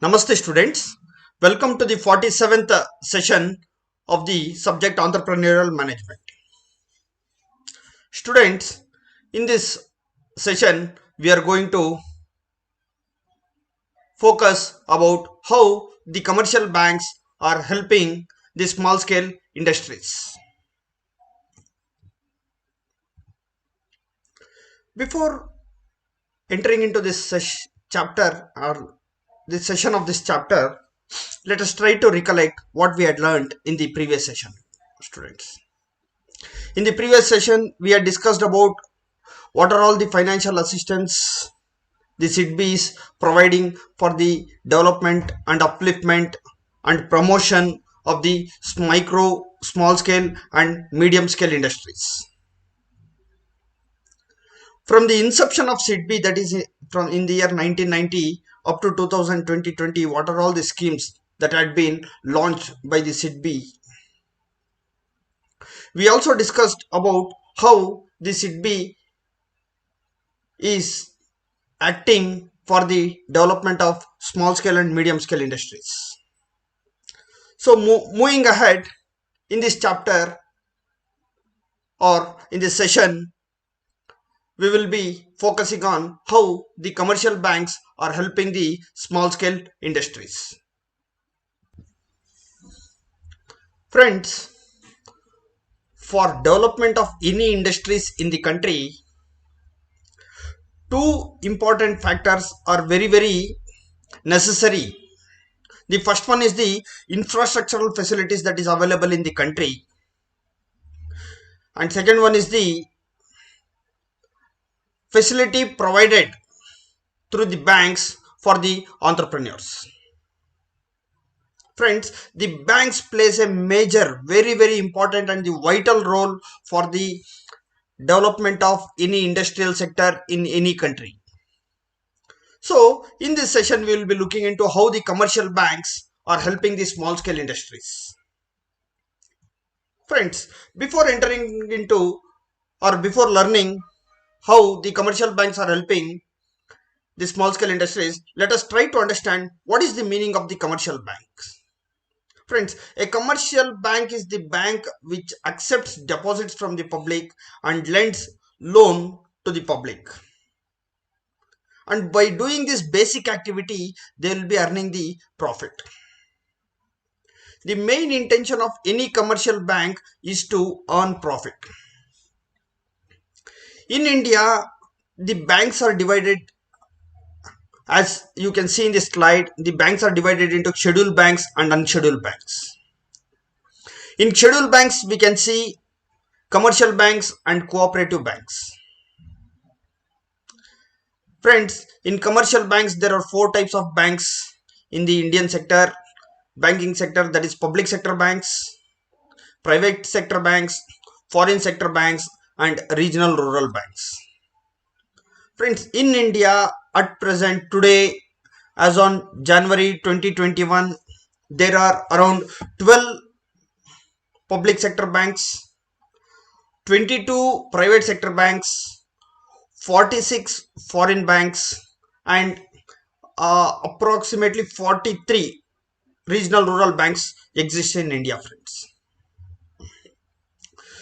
Namaste students, welcome to the 47th session of the subject Entrepreneurial Management. Students, in this session we are going to focus about how the commercial banks are helping the small scale industries. Before entering into this chapter or this session of this chapter, let us try to recollect what we had learned in the previous session, students. In the previous session, we had discussed about what are all the financial assistance the SIDBI is providing for the development and upliftment and promotion of the micro, small scale and medium scale industries. From the inception of SIDBI, that is from in the year 1990 up to 2020, what are all the schemes that had been launched by the SIDBI? We also discussed about how the SIDBI is acting for the development of small scale and medium scale industries. So moving ahead in this chapter or in this session, we will be focusing on how the commercial banks are helping the small scale industries. Friends, for development of any industries in the country, two important factors are very necessary. The first one is the infrastructural facilities that is available in the country, and second one is the facility provided through the banks for the entrepreneurs. Friends, the banks plays a major, very important and the vital role for the development of any industrial sector in any country. So in this session we will be looking into how the commercial banks are helping the small scale industries. Friends, before entering into or before learning how the commercial banks are helping the small scale industries, let us try to understand what is the meaning of the commercial banks. Friends, a commercial bank is the bank which accepts deposits from the public and lends loan to the public. And by doing this basic activity, they will be earning the profit. The main intention of any commercial bank is to earn profit. In India, the banks are divided, as you can see in this slide, the banks are divided into scheduled banks and unscheduled banks. In scheduled banks, we can see commercial banks and cooperative banks. Friends, in commercial banks, there are four types of banks in the Indian sector, banking sector, that is public sector banks, private sector banks, foreign sector banks, and regional rural banks. Friends, in India at present today, as on January 2021, there are around 12 public sector banks, 22 private sector banks, 46 foreign banks, and approximately 43 regional rural banks exist in India, friends.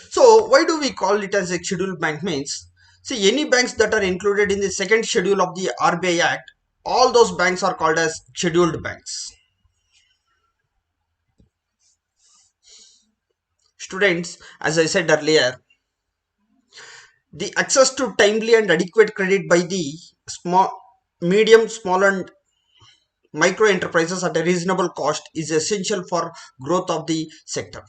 So why do we call it as a scheduled bank? Means, see, any banks that are included in the second schedule of the RBI Act, all those banks are called as scheduled banks. Students, as I said earlier, the access to timely and adequate credit by the medium, small and micro enterprises at a reasonable cost is essential for growth of the sector.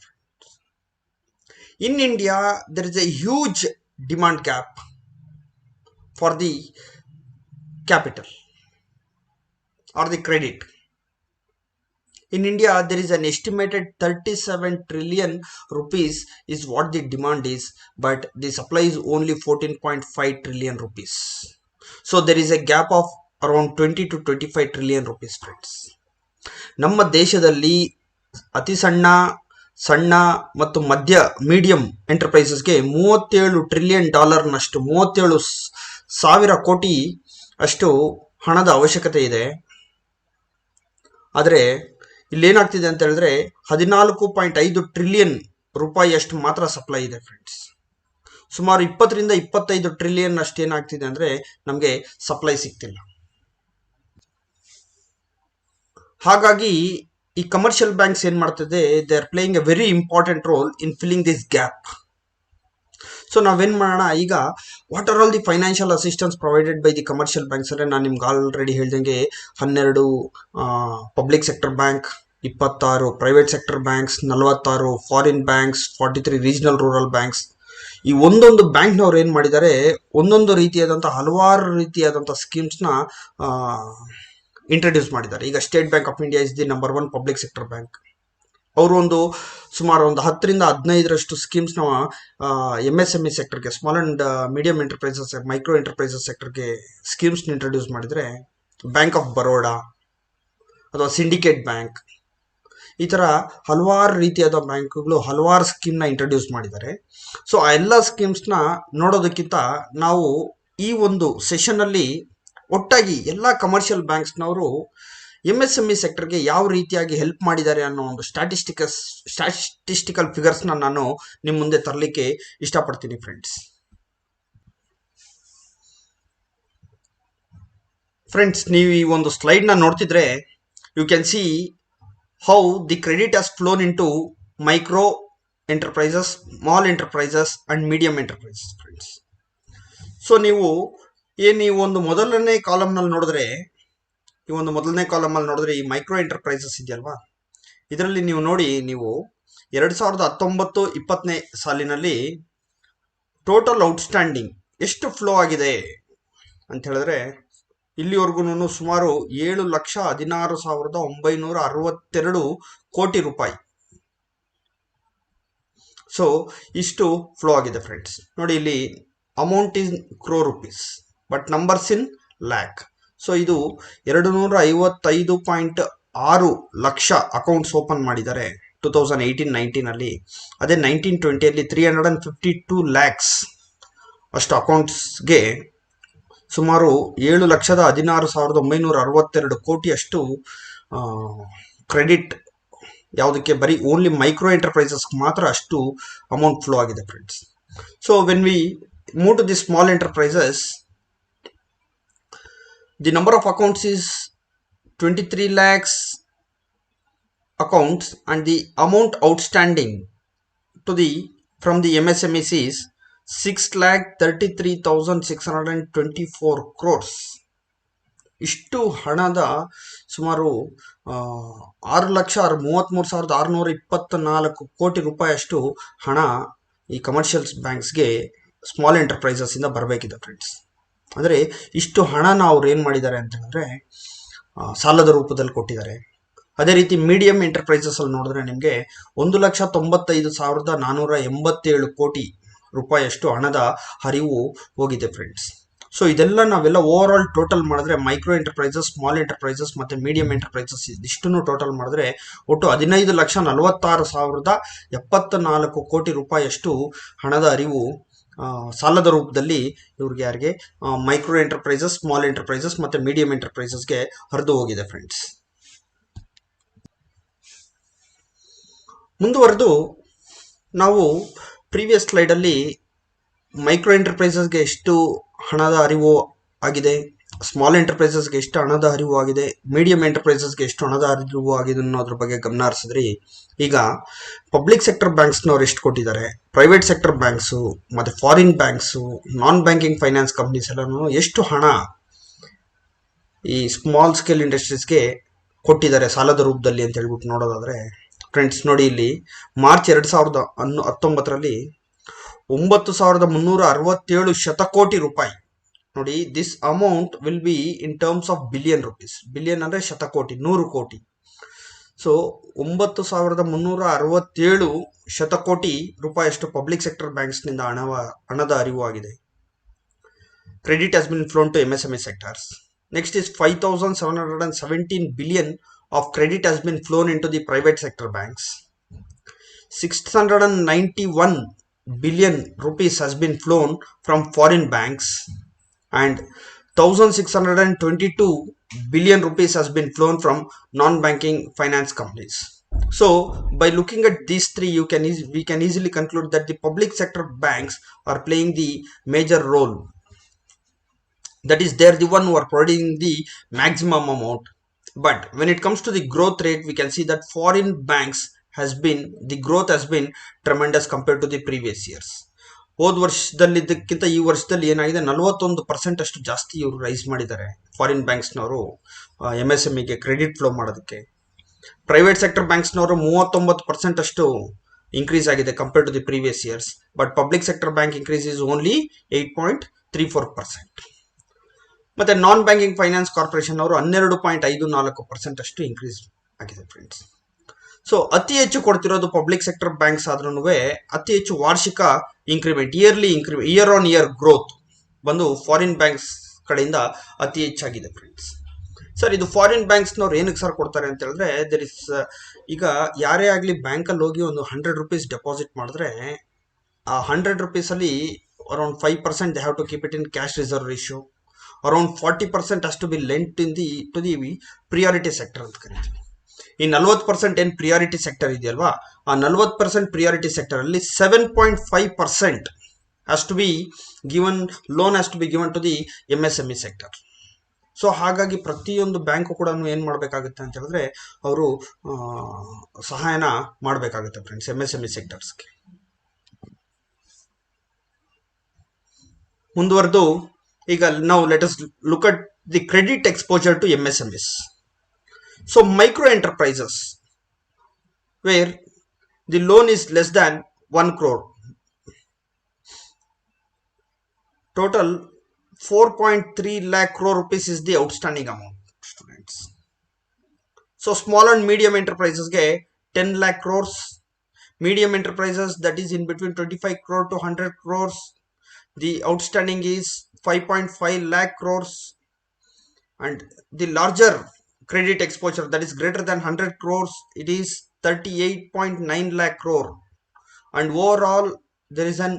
In India, there is a huge demand gap for the capital or the credit. In India, there is an estimated 37 trillion rupees is what the demand is, but the supply is only 14.5 trillion rupees. So there is a gap of around 20 to 25 trillion rupees, friends. ನಮ್ಮ ದೇಶದಲ್ಲಿ ಅತಿ ಸಣ್ಣ ಮತ್ತು ಮಧ್ಯ medium ಎಂಟರ್ಪ್ರೈಸಸ್ಗೆ $37 trillion ನಷ್ಟು 37 ಸಾವಿರ ಕೋಟಿ ಅಷ್ಟು ಹಣದ ಅವಶ್ಯಕತೆ ಇದೆ. ಆದರೆ ಇಲ್ಲೇನಾಗ್ತಿದೆ ಅಂತ ಹೇಳಿದ್ರೆ 14.5 ಟ್ರಿಲಿಯನ್ ರೂಪಾಯಿಯಷ್ಟು ಮಾತ್ರ ಸಪ್ಲೈ ಇದೆ ಫ್ರೆಂಡ್ಸ್. ಸುಮಾರು 20ರಿಂದ 25 ಟ್ರಿಲಿಯನ್ ಅಷ್ಟು ಏನಾಗ್ತಿದೆ ಅಂದರೆ ನಮಗೆ ಸಪ್ಲೈ ಸಿಗ್ತಿಲ್ಲ. ಹಾಗಾಗಿ ಈ ಕಮರ್ಷಿಯಲ್ ಬ್ಯಾಂಕ್ಸ್ ಏನು ಮಾಡ್ತಿದೆ, they are playing A very important role in filling this gap. So ನಾವೇನು ಮಾಡೋಣ ಈಗ, what are all the financial assistance provided by the commercial banks ಅಂದರೆ ನಾನು ನಿಮ್ಗೆ ಆಲ್ರೆಡಿ ಹೇಳ್ದಂಗೆ 12 public sector bank, 26 private sector banks, 46 foreign banks, 43 regional rural banks. ಈ ಒಂದೊಂದು ಬ್ಯಾಂಕ್ನವ್ರು ಏನು ಮಾಡಿದ್ದಾರೆ, ಒಂದೊಂದು ರೀತಿಯಾದಂಥ ಹಲವಾರು ರೀತಿಯಾದಂಥ ಸ್ಕೀಮ್ಸ್ನ ಇಂಟ್ರಡ್ಯೂಸ್ ಮಾಡಿದ್ದಾರೆ. ಈಗ State Bank of India is the number 1 public sector bank. ಅವರು ಸುಮಾರು 10ರಿಂದ 15ರಷ್ಟು ಸ್ಕೀಮ್ಸ್ನ MSME ಸೆಕ್ಟರ್ಗೆ, small and medium enterprises, micro enterprises ಸೆಕ್ಟರ್ಗೆ ಸ್ಕೀಮ್ಸ್ನ ಇಂಟ್ರಡ್ಯೂಸ್ ಮಾಡಿದರೆ, ಬ್ಯಾಂಕ್ ಆಫ್ ಬರೋಡಾ ಅಥವಾ ಸಿಂಡಿಕೇಟ್ ಬ್ಯಾಂಕ್, ಈ ಥರ ಹಲವಾರು ರೀತಿಯಾದ ಬ್ಯಾಂಕ್ಗಳು ಹಲವಾರು ಸ್ಕೀಮ್ನ ಇಂಟ್ರಡ್ಯೂಸ್ ಮಾಡಿದ್ದಾರೆ. ಸೊ ಆ ಎಲ್ಲ ಸ್ಕೀಮ್ಸ್ನ ನೋಡೋದಕ್ಕಿಂತ ನಾವು ಈ ಒಂದು ಸೆಷನ್ನಲ್ಲಿ ಒಟ್ಟಾಗಿ ಎಲ್ಲ ಕಮರ್ಷಿಯಲ್ ಬ್ಯಾಂಕ್ಸ್ನವರು MSME ಸೆಕ್ಟರ್ಗೆ ಯಾವ ರೀತಿಯಾಗಿ ಹೆಲ್ಪ್ ಮಾಡಿದ್ದಾರೆ ಅನ್ನೋ ಒಂದು ಸ್ಟ್ಯಾಟಿಸ್ಟಿಕಲ್ ಫಿಗರ್ಸ್ನ ನಾನು ನಿಮ್ಮ ಮುಂದೆ ತರಲಿಕ್ಕೆ ಇಷ್ಟಪಡ್ತೀನಿ ಫ್ರೆಂಡ್ಸ್. ನೀವು ಈ ಒಂದು ಸ್ಲೈಡ್ನ ನೋಡ್ತಿದ್ರೆ you can see how the credit has flown in to micro enterprises, small enterprises and medium enterprises friends. So ನೀವು ಈ ಒಂದು ಮೊದಲನೇ ಕಾಲಮ್ನಲ್ಲಿ ನೋಡಿದ್ರೆ, ಈ ಮೈಕ್ರೋ ಎಂಟರ್ಪ್ರೈಸಸ್ ಇದೆಯಲ್ವಾ, ಇದರಲ್ಲಿ ನೀವು ನೋಡಿ, ನೀವು 2019-20 ಸಾಲಿನಲ್ಲಿ ಟೋಟಲ್ ಔಟ್ಸ್ಟ್ಯಾಂಡಿಂಗ್ ಎಷ್ಟು ಫ್ಲೋ ಆಗಿದೆ ಅಂತ ಹೇಳಿದ್ರೆ, ಇಲ್ಲಿವರೆಗೂ ಸುಮಾರು 7,16,962 ಕೋಟಿ ರೂಪಾಯಿ. ಸೊ ಇಷ್ಟು ಫ್ಲೋ ಆಗಿದೆ ಫ್ರೆಂಡ್ಸ್. ನೋಡಿ, ಇಲ್ಲಿ amount in crore rupees but numbers in lakh. So ಇದು 255.6 ಲಕ್ಷ ಅಕೌಂಟ್ಸ್ ಓಪನ್ ಮಾಡಿದ್ದಾರೆ 2018-19 ಅದೇ 19-20 352 ಲ್ಯಾಕ್ಸ್ ಅಷ್ಟು ಅಕೌಂಟ್ಸ್ಗೆ ಸುಮಾರು 7,16,962 ಕೋಟಿಯಷ್ಟು ಕ್ರೆಡಿಟ್ ಯಾವುದಕ್ಕೆ, ಬರೀ ಓನ್ಲಿ ಮೈಕ್ರೋ ಎಂಟರ್ಪ್ರೈಸಸ್ಗೆ ಮಾತ್ರ ಅಷ್ಟು ಅಮೌಂಟ್ ಫ್ಲೋ ಆಗಿದೆ friends. So when we move to the small enterprises, the number of accounts is 23 lakhs accounts and the amount outstanding from the MSMEs is 6,33,624 crores. ಇಷ್ಟು ಹಣದ ಸುಮಾರು 6,33,624 ಕೋಟಿ ರೂಪಾಯಿಯಷ್ಟು ಹಣ ಈ ಕಮರ್ಷಿಯಲ್ ಬ್ಯಾಂಕ್ಸ್ಗೆ ಸ್ಮಾಲ್ ಎಂಟರ್ಪ್ರೈಸಸ್ ಇಂದ ಬರಬೇಕಿದೆ ಫ್ರೆಂಡ್ಸ್. ಅಂದರೆ ಇಷ್ಟು ಹಣನ ಅವ್ರು ಏನು ಮಾಡಿದ್ದಾರೆ ಅಂತ ಹೇಳಿದ್ರೆ ಸಾಲದ ರೂಪದಲ್ಲಿ ಕೊಟ್ಟಿದ್ದಾರೆ. ಅದೇ ರೀತಿ ಮೀಡಿಯಂ ಎಂಟರ್ಪ್ರೈಸಸ್ ನೋಡಿದ್ರೆ ನಿಮಗೆ 1,95,487 ಕೋಟಿ ರೂಪಾಯಿಯಷ್ಟು ಹಣದ ಹರಿವು ಹೋಗಿದೆ ಫ್ರೆಂಡ್ಸ್. ಸೊ ಇದೆಲ್ಲ ನಾವೆಲ್ಲ ಓವರ್ ಆಲ್ ಟೋಟಲ್ ಮಾಡಿದ್ರೆ, ಮೈಕ್ರೋ ಎಂಟರ್ಪ್ರೈಸಸ್, ಸ್ಮಾಲ್ ಎಂಟರ್ಪ್ರೈಸಸ್ ಮತ್ತು ಮೀಡಿಯಂ ಎಂಟರ್ಪ್ರೈಸಸ್ ಇಷ್ಟನ್ನು ಟೋಟಲ್ ಮಾಡಿದ್ರೆ ಒಟ್ಟು 15,46,074 ಕೋಟಿ ರೂಪಾಯಿಯಷ್ಟು ಹಣದ ಹರಿವು ಸಾಲದ ರೂಪದಲ್ಲಿ ಯಾರಿಗೆ ಮೈಕ್ರೋ ಎಂಟರ್ಪ್ರೈಸಸ್, ಸ್ಮಾಲ್ ಎಂಟರ್ಪ್ರೈಸಸ್ ಮತ್ತು ಮೀಡಿಯಂ ಎಂಟರ್ಪ್ರೈಸಸ್ಗೆ ಹರಿದು ಹೋಗಿದೆ ಫ್ರೆಂಡ್ಸ್. ಮುಂದುವರೆದು ನಾವು ಪ್ರೀವಿಯಸ್ ಸ್ಲೈಡಲ್ಲಿ ಮೈಕ್ರೋ ಎಂಟರ್ಪ್ರೈಸಸ್ಗೆ ಎಷ್ಟು ಹಣದ ಹರಿವು ಆಗಿದೆ, ಸ್ಮಾಲ್ ಎಂಟರ್ಪ್ರೈಸಸ್ಗೆ ಎಷ್ಟು ಹಣದ ಹರಿವು ಆಗಿದೆ, ಮೀಡಿಯಂ ಎಂಟರ್ಪ್ರೈಸಸ್ಗೆ ಎಷ್ಟು ಹಣದ ಹರಿವು ಆಗಿದೆ ಅನ್ನೋದ್ರ ಬಗ್ಗೆ ಗಮನ ಹರಿಸಿದ್ರಿ. ಈಗ ಪಬ್ಲಿಕ್ ಸೆಕ್ಟರ್ ಬ್ಯಾಂಕ್ಸ್ನವ್ರು ಎಷ್ಟು ಕೊಟ್ಟಿದ್ದಾರೆ, ಪ್ರೈವೇಟ್ ಸೆಕ್ಟರ್ ಬ್ಯಾಂಕ್ಸು ಮತ್ತು ಫಾರಿನ್ ಬ್ಯಾಂಕ್ಸು, ನಾನ್ ಬ್ಯಾಂಕಿಂಗ್ ಫೈನಾನ್ಸ್ ಕಂಪ್ನೀಸ್ ಎಲ್ಲನೂ ಎಷ್ಟು ಹಣ ಈ ಸ್ಮಾಲ್ ಸ್ಕೇಲ್ ಇಂಡಸ್ಟ್ರೀಸ್ಗೆ ಕೊಟ್ಟಿದ್ದಾರೆ ಸಾಲದ ರೂಪದಲ್ಲಿ ಅಂತ ಹೇಳ್ಬಿಟ್ಟು ನೋಡೋದಾದರೆ ಫ್ರೆಂಡ್ಸ್, ನೋಡಿ ಇಲ್ಲಿ ಮಾರ್ಚ್ 2019 9,367 ಶತಕೋಟಿ ರೂಪಾಯಿ. ನೋಡಿ, this amount will be in terms of billion rupees. Billion ಅಂದರೆ ಶತಕೋಟಿ, 100 ಕೋಟಿ. ಸೊ 9,367 ಶತಕೋಟಿ ರೂಪಾಯಿಯಷ್ಟು ಪಬ್ಲಿಕ್ ಸೆಕ್ಟರ್ ಬ್ಯಾಂಕ್ಸ್ನಿಂದ ಹಣದ ಹರಿವು ಆಗಿದೆ. Credit has been flown to MSME sectors. Next is 5,717 billion of credit has been flown into the private sector banks. 691 billion rupees has been flown from foreign banks and 1622 billion rupees has been flown from non-banking finance companies. So by looking at these three, we can easily conclude that the public sector banks are playing the major role. That is, they're the one who are providing the maximum amount. But when it comes to the growth rate, we can see that foreign banks the growth has been tremendous compared to the previous years. ಹೋದ ವರ್ಷದಲ್ಲಿದ್ದಕ್ಕಿಂತ ಈ ವರ್ಷದಲ್ಲಿ ಏನಾಗಿದೆ, 41% ಅಷ್ಟು ಜಾಸ್ತಿ ಇವರು rise ಮಾಡಿದ್ದಾರೆ foreign ಬ್ಯಾಂಕ್ಸ್ನವರು MSMEಗೆ ಕ್ರೆಡಿಟ್ ಫ್ಲೋ ಮಾಡೋದಕ್ಕೆ. ಪ್ರೈವೇಟ್ ಸೆಕ್ಟರ್ ಬ್ಯಾಂಕ್ಸ್ನವರು 39% ಅಷ್ಟು ಇನ್ಕ್ರೀಸ್ ಆಗಿದೆ compared to the previous years. But public sector bank increase is only 8.34%. ಮತ್ತೆ ನಾನ್ ಬ್ಯಾಂಕಿಂಗ್ ಫೈನಾನ್ಸ್ ಕಾರ್ಪೊರೇಷನ್ ಅವರು 12.54% ಅಷ್ಟು ಇನ್ಕ್ರೀಸ್ ಆಗಿದೆ ಫ್ರೆಂಡ್ಸ್. ಸೊ ಅತಿ ಹೆಚ್ಚು ಕೊಡ್ತಿರೋದು ಪಬ್ಲಿಕ್ ಸೆಕ್ಟರ್ ಬ್ಯಾಂಕ್ಸ್ ಆದ್ರೂ ಅತಿ ಹೆಚ್ಚು ವಾರ್ಷಿಕ increment, year on year growth ಬಂದು ಫಾರಿನ್ ಬ್ಯಾಂಕ್ಸ್ ಕಡೆಯಿಂದ ಅತಿ ಹೆಚ್ಚಾಗಿದೆ ಫ್ರೆಂಡ್ಸ್. ಸರ್, ಇದು ಫಾರಿನ್ ಬ್ಯಾಂಕ್ಸ್ನವ್ರು ಏನಕ್ಕೆ ಸರ್ ಕೊಡ್ತಾರೆ ಅಂತ ಹೇಳಿದ್ರೆ, ಈಗ ಯಾರೇ ಆಗಲಿ ಬ್ಯಾಂಕಲ್ಲಿ ಹೋಗಿ ಒಂದು 100 rupees ಡೆಪಾಸಿಟ್ ಮಾಡಿದ್ರೆ ಆ 100 rupees ಅಲ್ಲಿ around 5% they have to keep it in cash reserve ratio. Around 40% has to be lent to the priority sector ಅಂತ ಕರಿತೀವಿ. ಈ 40% ಏನು ಪ್ರಿಯಾರಿಟಿ ಸೆಕ್ಟರ್ ಇದೆಯಲ್ವಾ, ಆ 40% ಪ್ರಿಯಾರಿಟಿ ಸೆಕ್ಟರ್ ಅಲ್ಲಿ 7.5% has to be given, loan has to be given to the MSME sector. So ಹಾಗಾಗಿ ಪ್ರತಿಯೊಂದು bank ಕೂಡ ಏನು ಮಾಡಬೇಕಾಗುತ್ತೆ ಅಂತ ಹೇಳಿದ್ರೆ, ಅವರು ಸಹಾಯನ ಮಾಡಬೇಕಾಗುತ್ತೆ ಫ್ರೆಂಡ್ಸ್ MSME ಸೆಕ್ಟರ್ಸ್ಗೆ. ಮುಂದುವರೆದು ಈಗ ನಾವು let us look at the credit exposure to MSMEs. So micro enterprises where the loan is less than 1 crore. Total 4.3 lakh crore rupees is the outstanding amount, students. So small and medium enterprises ge 10 lakh crores. Medium enterprises, that is in between 25 crore to 100 crores, the outstanding is 5.5 lakh crores. And the larger credit exposure, that is greater than 100 crores, it is 38.9 lakh crore. And overall there is an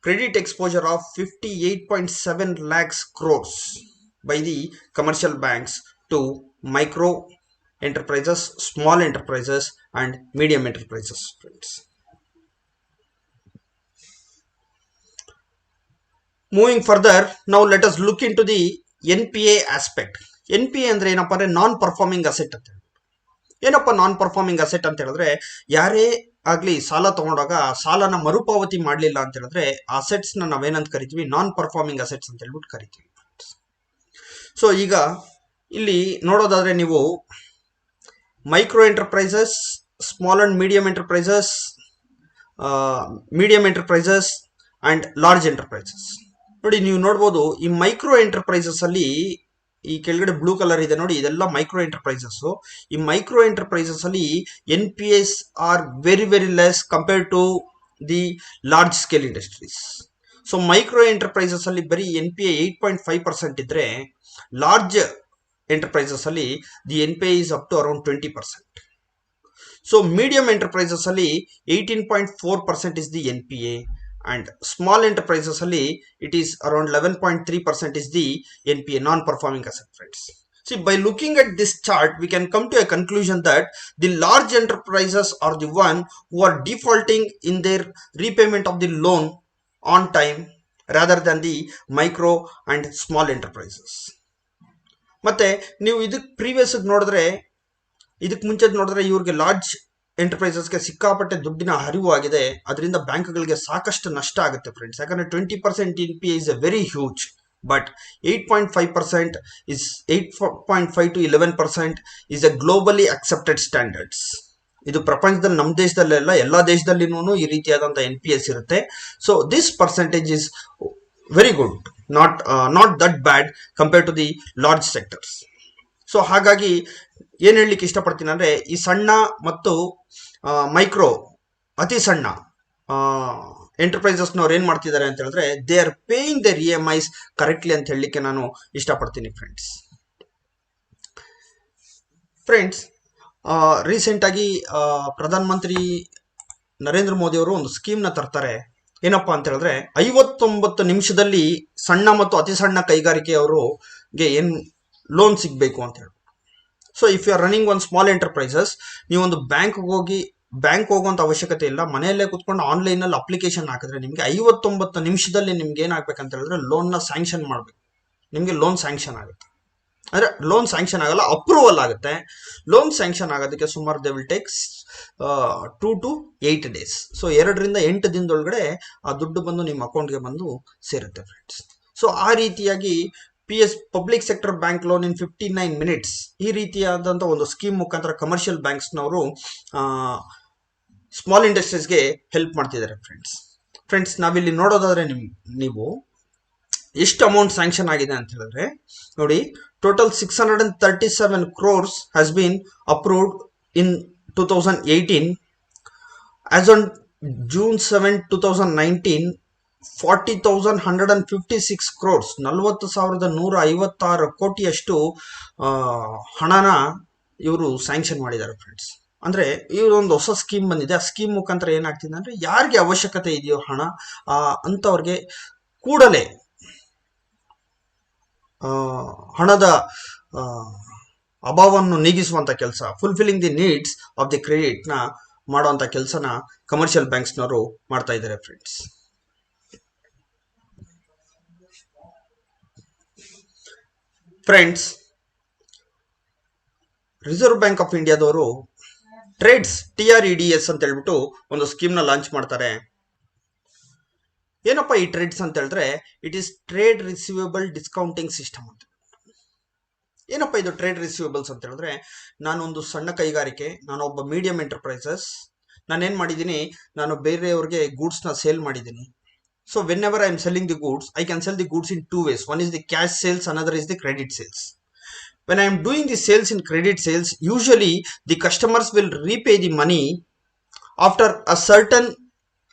credit exposure of 58.7 lakhs crores by the commercial banks to micro enterprises, small enterprises and medium enterprises, friends. Moving further, now let us look into the NPA aspect. NPA ಅಂದ್ರೆ ಏನಪ್ಪ ಅಂದ್ರೆ ನಾನ್ performing asset ಅಂತ. ಏನಪ್ಪ ನಾನ್ performing asset ಅಂತ ಹೇಳಿದ್ರೆ, ಯಾರೇ ಆಗ್ಲಿ ಸಾಲ ತಗೊಂಡಾಗ ಸಾಲನ ಮರುಪಾವತಿ ಮಾಡಲಿಲ್ಲ ಅಂತ ಹೇಳಿದ್ರೆ ಅಸೆಟ್ಸ್ ನ ನಾವೇನಂತ ಕರಿತೀವಿ, ನಾನ್ ಪರ್ಫಾರ್ಮಿಂಗ್ ಅಸೆಟ್ಸ್ ಅಂತ ಹೇಳ್ಬಿಟ್ಟು ಕರಿತೀವಿ. ಸೊ ಈಗ ಇಲ್ಲಿ ನೋಡೋದಾದ್ರೆ ನೀವು micro enterprises, small and medium enterprises, medium enterprises and large enterprises ನೋಡಿ, ನೀವು ನೋಡ್ಬೋದು ಈ ಮೈಕ್ರೋ ಎಂಟರ್ಪ್ರೈಸಸ್ ಅಲ್ಲಿ ಈ ಕೆಳಗಡೆ ಬ್ಲೂ ಕಲರ್ ಇದೆ ನೋಡಿ, ಇದೆಲ್ಲ ಮೈಕ್ರೋ ಎಂಟರ್ಪ್ರೈಸಸ್. ಈ ಮೈಕ್ರೋ ಎಂಟರ್ಪ್ರೈಸಸ್ ಅಲ್ಲಿ NPAs are very very less compared to the large scale industries. So micro enterprises ಅಲ್ಲಿ ಬರೀ NPA 8.5% ಇದ್ರೆ, ಲಾರ್ಜ್ ಎಂಟರ್ಪ್ರೈಸಸ್ ಅಲ್ಲಿ the NPA is up to around 20%. So medium enterprises ಅಲ್ಲಿ 18.4% is the NPA. And small enterprises ಅಲ್ಲಿ it is around 11.3% is the NPA, non-performing asset, friends. See, by looking at this chart, we can come to a conclusion that the large enterprises are the one who are defaulting in their repayment of the loan on time rather than the micro and small enterprises. ಮತ್ತೆ ನೀವು ಇದಕ್ಕೆ previous ನೋಡಿದ್ರೆ, ಇದಕ್ಕೆ ಮುಂಚೆ ನೋಡಿದ್ರೆ ಇವ್ರಿಗೆ large ಎಂಟರ್ಪ್ರೈಸಸ್ಗೆ ಸಿಕ್ಕಾಪಟ್ಟೆ ದುಡ್ಡಿನ ಹರಿವು ಆಗಿದೆ. ಅದರಿಂದ ಬ್ಯಾಂಕ್ಗಳಿಗೆ ಸಾಕಷ್ಟು ನಷ್ಟ ಆಗುತ್ತೆ ಫ್ರೆಂಡ್ಸ್. ಯಾಕಂದ್ರೆ 20% NPA is a very huge, but 8.5% is 8.5 to 11% is a globally accepted standards. ಇದು ಪ್ರಪಂಚದಲ್ಲಿ ನಮ್ಮ ದೇಶದಲ್ಲೆಲ್ಲ ಎಲ್ಲ ದೇಶದಲ್ಲಿನೂ ಈ ರೀತಿಯಾದಂಥ NPS ಇರುತ್ತೆ. So this percentage is very good, not that bad compared to the large sectors. So ಹಾಗಾಗಿ ಏನ್ ಹೇಳಲಿಕ್ಕೆ ಇಷ್ಟಪಡ್ತೀನಿ ಅಂದ್ರೆ, ಈ ಸಣ್ಣ ಮತ್ತು ಮೈಕ್ರೋ, ಅತಿ ಸಣ್ಣ ಎಂಟರ್ಪ್ರೈಸಸ್ನವ್ರು ಏನ್ ಮಾಡ್ತಿದ್ದಾರೆ ಅಂತ ಹೇಳಿದ್ರೆ, they are paying their EMIs correctly ಅಂತ ಹೇಳಲಿಕ್ಕೆ ನಾನು ಇಷ್ಟಪಡ್ತೀನಿ ಫ್ರೆಂಡ್ಸ್. ರೀಸೆಂಟ್ ಆಗಿ ಪ್ರಧಾನ ಮಂತ್ರಿ ನರೇಂದ್ರ ಮೋದಿ ಅವರು ಒಂದು ಸ್ಕೀಮ್ ನ ತರ್ತಾರೆ. ಏನಪ್ಪಾ ಅಂತ ಹೇಳಿದ್ರೆ 59 ನಿಮಿಷದಲ್ಲಿ ಸಣ್ಣ ಮತ್ತು ಅತಿ ಸಣ್ಣ ಕೈಗಾರಿಕೆಯವರಿಗೆ ಏನ್ ಲೋನ್ ಸಿಗ್ಬೇಕು ಅಂತ ಹೇಳಿ. So if you are running one small enterprises, ನೀವೊಂದು ಬ್ಯಾಂಕ್ ಹೋಗುವಂತ ಅವಶ್ಯಕತೆ ಇಲ್ಲ. ಮನೆಯಲ್ಲೇ ಕುತ್ಕೊಂಡು ಆನ್ಲೈನ್ ಅಲ್ಲಿ ಅಪ್ಲಿಕೇಶನ್ ಹಾಕಿದ್ರೆ ನಿಮ್ಗೆ 59 ನಿಮಿಷದಲ್ಲಿ ನಿಮ್ಗೆ ಏನಾಗ್ಬೇಕಂತ ಹೇಳಿದ್ರೆ ಲೋನ್ ನ ಸ್ಯಾಂಕ್ಷನ್ ಮಾಡ್ಬೇಕು. ನಿಮ್ಗೆ ಲೋನ್ ಸ್ಯಾಂಕ್ಷನ್ ಆಗುತ್ತೆ. ಅಂದ್ರೆ ಲೋನ್ ಸ್ಯಾಂಕ್ಷನ್ ಆಗಲ್ಲ, ಅಪ್ರೂವಲ್ ಆಗುತ್ತೆ. ಲೋನ್ ಸ್ಯಾಂಕ್ಷನ್ ಆಗೋದಕ್ಕೆ ಸುಮಾರು they will takes 2 to 8 days. So 2 ರಿಂದ 8 ದಿನದೊಳಗಡೆ ಆ ದುಡ್ಡು ಬಂದು ನಿಮ್ಮ ಅಕೌಂಟ್ಗೆ ಬಂದು ಸೇರುತ್ತೆ ಫ್ರೆಂಡ್ಸ್. ಸೊ ಆ ರೀತಿಯಾಗಿ ಪಬ್ಲಿಕ್ ಸೆಕ್ಟರ್ ಬ್ಯಾಂಕ್ ಲೋನ್ ಇನ್ 59 minutes ಈ ರೀತಿಯಾದಂಥ ಒಂದು ಸ್ಕೀಮ್ ಮುಖಾಂತರ ಕಮರ್ಷಿಯಲ್ ಬ್ಯಾಂಕ್ಸ್ನವರು ಸ್ಮಾಲ್ ಇಂಡಸ್ಟ್ರೀಸ್ಗೆ ಹೆಲ್ಪ್ ಮಾಡ್ತಿದ್ದಾರೆ ಫ್ರೆಂಡ್ಸ್. ನಾವಿಲ್ಲಿ ನೋಡೋದಾದ್ರೆ ನೀವು ಎಷ್ಟು ಅಮೌಂಟ್ ಸ್ಯಾಂಕ್ಷನ್ ಆಗಿದೆ ಅಂತ ಹೇಳಿದ್ರೆ ನೋಡಿ, total 637 crores has been approved in 2018. As on June 7, 2019, 40,156 crores 40,156 ಕೋಟಿಯಷ್ಟು ಹಣನ ಇವರು ಸ್ಯಾಂಕ್ಷನ್ ಮಾಡಿದ್ದಾರೆ ಫ್ರೆಂಡ್ಸ್. ಅಂದ್ರೆ ಇವರೊಂದು ಹೊಸ ಸ್ಕೀಮ್ ಬಂದಿದೆ. ಆ ಸ್ಕೀಮ್ ಮುಖಾಂತರ ಏನಾಗ್ತಿದೆ ಅಂದ್ರೆ ಯಾರಿಗೆ ಅವಶ್ಯಕತೆ ಇದೆಯೋ ಹಣ ಅಂತವ್ರಿಗೆ ಕೂಡಲೇ ಹಣದ ಅಭಾವವನ್ನು ನೀಗಿಸುವಂತ ಕೆಲಸ, fulfilling the needs of the credit ನ ಮಾಡುವಂತ ಕೆಲಸನ ಕಮರ್ಷಿಯಲ್ ಬ್ಯಾಂಕ್ಸ್ನವರು ಮಾಡ್ತಾ ಇದ್ದಾರೆ ಫ್ರೆಂಡ್ಸ್. ರಿಸರ್ವ್ ಬ್ಯಾಂಕ್ ಆಫ್ ಇಂಡಿಯಾದವರು ಟ್ರೇಡ್ಸ್ TREDS ಅಂತ ಹೇಳ್ಬಿಟ್ಟು ಒಂದು ಸ್ಕೀಮ್ ನ ಲಾಂಚ್ ಮಾಡ್ತಾರೆ. ಏನಪ್ಪಾ ಈ ಟ್ರೇಡ್ಸ್ ಅಂತ ಹೇಳಿದ್ರೆ, it is trade receivable discounting system ಅಂತ. ಏನಪ್ಪಾ ಇದು ಟ್ರೇಡ್ ರಿಸೀವೇಬಲ್ಸ್ ಅಂತ ಹೇಳಿದ್ರೆ, ನಾನೊಂದು ಸಣ್ಣ ಕೈಗಾರಿಕೆ, ನಾನೊಬ್ಬ ಮೀಡಿಯಂ ಎಂಟರ್ಪ್ರೈಸಸ್, ನಾನೇನ್ ಮಾಡಿದ್ದೀನಿ, ನಾನು ಬೇರೆಯವ್ರಿಗೆ ಗೂಡ್ಸ್ ನ ಸೇಲ್ ಮಾಡಿದ್ದೀನಿ. So when ever I am selling the goods, I can cell the goods in 2 ways. One is the cash sales, another is the credit sales. When I am doing the sales in credit sales, usually the customers will repay the money after a certain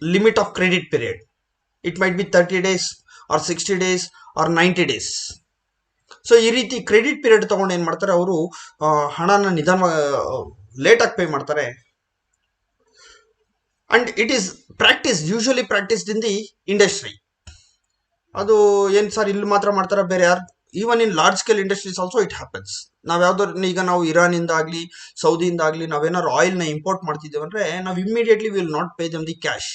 limit of credit period. It might be 30 days or 60 days or 90 days. So ಈ ರೀತಿ credit period ತಗೊಂಡು ಏನ್ ಮಾಡ್ತಾರೆ, ಅವರು ಹಣನ ನಿಧಾನ late ಆಗಿ pay ಮಾಡ್ತಾರೆ. And it is usually practised in the industry. ಅದು ಏನ್ ಸರ್ ಇಲ್ಲಿ ಮಾತ್ರ ಮಾಡ್ತಾರೆ, ಬೇರೆ ಯಾರು, even in large scale industries also it happens. ಈಗ ನಾವು ಇರಾನಿಂದ ಆಗ್ಲಿ ಸೌದಿಯಿಂದ ಆಗ್ಲಿ ನಾವೇನಾದ್ರು ಆಯಿಲ್ ನ ಇಂಪೋರ್ಟ್ ಮಾಡ್ತಿದ್ದೇವೆ ಅಂದ್ರೆ ನಾವು immediately will not pay dum the cash.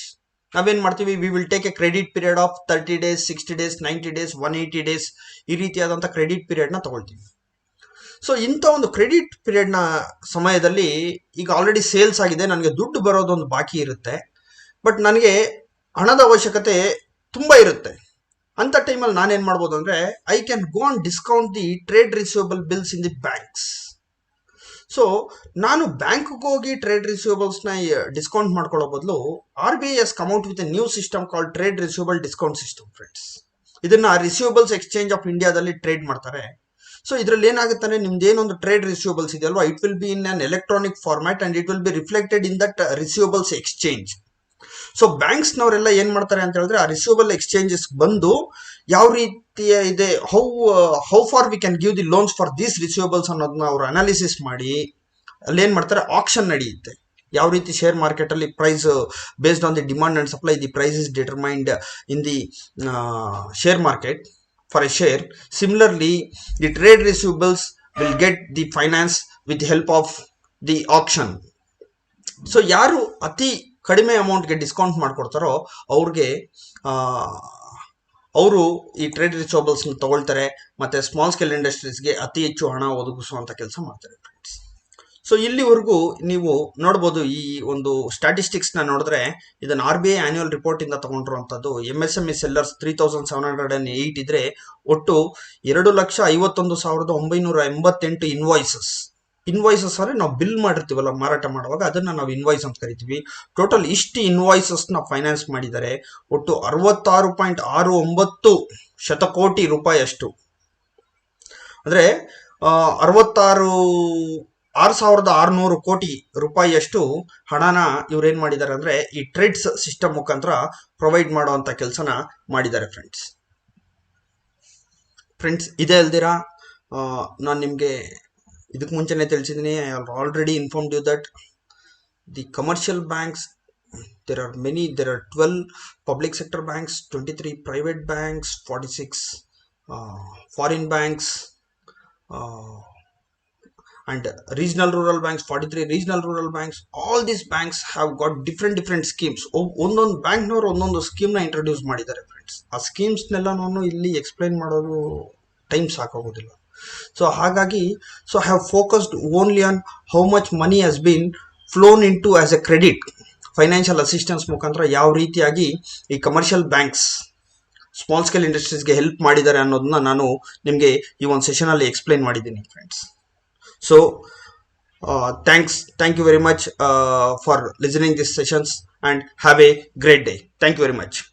ನಾವೇನ್ ಮಾಡ್ತೀವಿ, we will take A credit period of 30 days, 60 days, 90 days, 180 days ಈ ರೀತಿಯಾದಂಥ ಕ್ರೆಡಿಟ್ ಪೀರಿಯಡ್ ನ ತಗೊಳ್ತೀವಿ. ಸೊ ಇಂಥ ಒಂದು ಕ್ರೆಡಿಟ್ ಪೀರಿಯಡ್ ನ ಸಮಯದಲ್ಲಿ ಈಗ ಆಲ್ರೆಡಿ ಸೇಲ್ಸ್ ಆಗಿದೆ, ನನಗೆ ದುಡ್ಡು ಬರೋದೊಂದು ಬಾಕಿ ಇರುತ್ತೆ, ಬಟ್ ನನಗೆ ಹಣದ ಅವಶ್ಯಕತೆ ತುಂಬಾ ಇರುತ್ತೆ. ಅಂತ ಟೈಮಲ್ಲಿ ನಾನೇನ್ ಮಾಡ್ಬೋದು ಅಂದ್ರೆ, I can go and discount the trade receivable bills in the banks. So ನಾನು ಬ್ಯಾಂಕ್ಗೆ ಹೋಗಿ ಟ್ರೇಡ್ ರಿಸೀವೇಬಲ್ಸ್ ನ ಡಿಸ್ಕೌಂಟ್ ಮಾಡ್ಕೊಳ್ಳೋ ಬದಲು RBI has come out with a new system called trade receivable discount system friends. ಇದನ್ನ ರಿಸೀವೇಬಲ್ಸ್ ಎಕ್ಸ್ಚೇಂಜ್ ಆಫ್ ಇಂಡಿಯಾದಲ್ಲಿ trade ಮಾಡ್ತಾರೆ. So ಇದರಲ್ಲಿ ಏನಾಗುತ್ತೆ, ನಿಮ್ದು ಏನೊಂದು ಟ್ರೇಡ್ ರಿಸೀವೇಬಲ್ಸ್ ಇದೆಯಲ್ವಾ, it will be in an electronic format and it will be reflected in that receivables exchange. So ಬ್ಯಾಂಕ್ಸ್ನವರೆಲ್ಲ ಏನ್ ಮಾಡ್ತಾರೆ ಅಂತ ಹೇಳಿದ್ರೆ, ಆ ರಿಸೀವೇಬಲ್ ಎಕ್ಸ್ಚೇಂಜಸ್ ಬಂದು ಯಾವ ರೀತಿಯ ಇದೆ, how far we can give the loans for these receivables ಅನ್ನೋದನ್ನ ಅವರು ಅನಾಲಿಸಿಸ್ ಮಾಡಿ ಅಲ್ಲಿ ಏನ್ ಮಾಡ್ತಾರೆ, ಆಕ್ಷನ್ ನಡೆಯುತ್ತೆ. ಯಾವ ರೀತಿ ಶೇರ್ ಮಾರ್ಕೆಟ್ ಅಲ್ಲಿ price based on the demand and supply, the price is determined in the share market for a share. Similarly the trade receivables will get the finance with help of the auction. So ಯಾರು ಅತಿ ಕಡಿಮೆ ಅಮೌಂಟ್ಗೆ discount ಮಾಡ್ಕೊಡ್ತಾರೋ ಅವ್ರಿಗೆ ಅವರು ಈ trade receivables ತಗೊಳ್ತಾರೆ, ಮತ್ತೆ small scale ಇಂಡಸ್ಟ್ರೀಸ್ಗೆ ಅತಿ ಹೆಚ್ಚು ಹಣ ಒದಗಿಸುವಂತ ಕೆಲಸ ಮಾಡ್ತಾರೆ ಫ್ರೆಂಡ್ಸ್. ಸೊ ಇಲ್ಲಿವರೆಗೂ ನೀವು ನೋಡ್ಬೋದು, ಈ ಒಂದು ಸ್ಟ್ಯಾಟಿಸ್ಟಿಕ್ಸ್ ನ ನೋಡಿದ್ರೆ ಇದನ್ನ RBI ಆನ್ಯುವಲ್ ರಿಪೋರ್ಟ್ ಇಂದ ತಗೊಂಡಿರುವಂತದ್ದು. MSME ಸೆಲ್ಲರ್ಸ್ 3,708 ಇದ್ರೆ ಒಟ್ಟು 2,51,988 ಇನ್ವಾಯ್ಸಸ್ ಅಂದ್ರೆ ನಾವು ಬಿಲ್ ಮಾಡಿರ್ತೀವಲ್ಲ ಮಾರಾಟ ಮಾಡುವಾಗ, ಅದನ್ನ ನಾವು ಇನ್ವಾಯ್ಸ್ ಅಂತ ಕರಿತೀವಿ. ಟೋಟಲ್ ಇಷ್ಟು ಇನ್ವಾಯ್ಸಸ್ ನ ಫೈನಾನ್ಸ್ ಮಾಡಿದ್ದಾರೆ. ಒಟ್ಟು 66.69 ಶತಕೋಟಿ ರೂಪಾಯಿ ಅಷ್ಟು, ಅಂದ್ರೆ 6,600 ಕೋಟಿ ರೂಪಾಯಿಯಷ್ಟು ಹಣನ ಇವ್ರೇನ್ ಮಾಡಿದ್ದಾರೆ ಅಂದ್ರೆ ಈ ಟ್ರೇಡ್ಸ್ ಸಿಸ್ಟಮ್ ಮುಖಾಂತರ ಪ್ರೊವೈಡ್ ಮಾಡುವಂತ ಕೆಲಸನ ಮಾಡಿದ್ದಾರೆ ಫ್ರೆಂಡ್ಸ್. ಇದೇ ಅಲ್ದಿರಾ ನಾನು ನಿಮ್ಗೆ ಇದಕ್ಕೆ ಮುಂಚೆನೆ ತಿಳಿಸಿದ್ದೀನಿ, I already informed you that the commercial banks there are many. There are 12 public sector banks, 23 private banks, 46 uh, foreign banks, uh, and regional rural banks, 43 regional rural banks. All these banks have got different schemes. ಒಂದೊಂದು ಬ್ಯಾಂಕ್ನವರು ಒಂದೊಂದು ಸ್ಕೀಮ್ನ introduce ಮಾಡಿದ್ದಾರೆ friends. ಆ ಸ್ಕೀಮ್ಸ್ನೆಲ್ಲ ನಾನು ಇಲ್ಲಿ explain ಮಾಡೋದು time ಸಾಕಾಗೋದಿಲ್ಲ. So ಹಾಗಾಗಿ I have focused only on how much money has been flown in to as a credit. Financial assistance ಮುಖಾಂತರ ಯಾವ ರೀತಿಯಾಗಿ ಈ ಕಮರ್ಷಿಯಲ್ ಬ್ಯಾಂಕ್ಸ್ ಸ್ಮಾಲ್ ಸ್ಕೇಲ್ ಇಂಡಸ್ಟ್ರೀಸ್ಗೆ ಹೆಲ್ಪ್ ಮಾಡಿದ್ದಾರೆ ಅನ್ನೋದನ್ನ ನಾನು ನಿಮಗೆ ಈ ಒಂದು ಸೆಷನಲ್ಲಿ ಎಕ್ಸ್ಪ್ಲೈನ್ ಮಾಡಿದ್ದೀನಿ friends. So thank you very much for listening these sessions, and have a great day. Thank you very much.